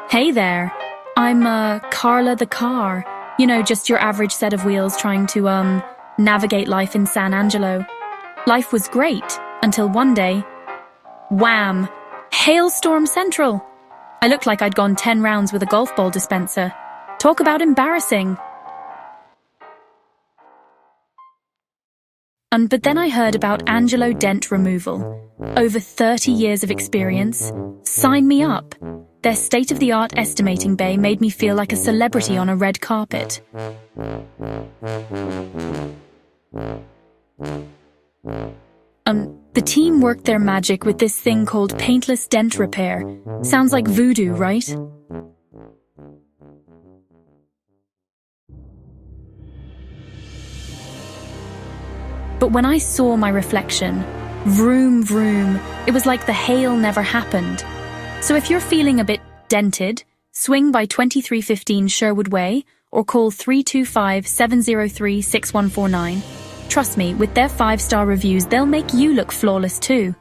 Hey there. I'm, Carla the car. Just your average set of wheels trying to, navigate life in San Angelo. Life was great, until one day, wham! Hailstorm Central! I looked like I'd gone 10 rounds with a golf ball dispenser. Talk about embarrassing. But then I heard about Angelo Dent Removal. Over 30 years of experience. Sign me up. Their state-of-the-art estimating bay made me feel like a celebrity on a red carpet. The team worked their magic with this thing called Paintless Dent Repair. Sounds like voodoo, right? But when I saw my reflection, vroom vroom, it was like the hail never happened. So if you're feeling a bit dented, swing by 2315 Sherwood Way or call 325-703-6149. Trust me, with their 5-star reviews, they'll make you look flawless too.